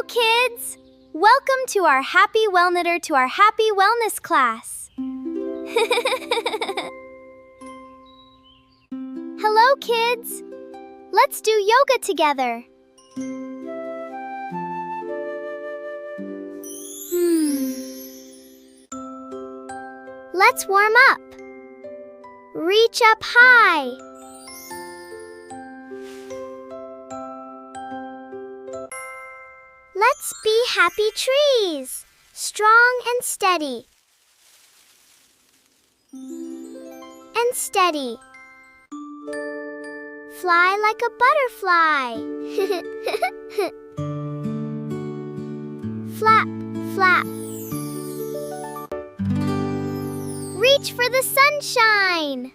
Hello, kids! Welcome to our Happy Wellness class. Hello, kids! Let's do yoga together. Let's warm up. Reach up high. Let's be happy trees, strong and steady. And steady. Fly like a butterfly. Flap, flap. Reach for the sunshine.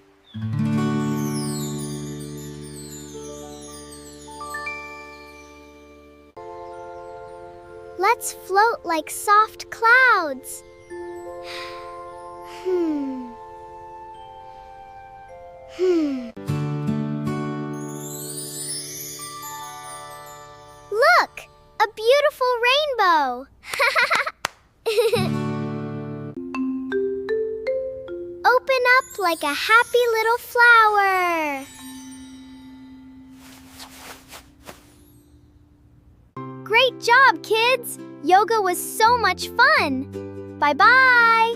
Let's float like soft clouds. Look, a beautiful rainbow. Open up like a happy little flower. Great job, kids! Yoga was so much fun! Bye-bye!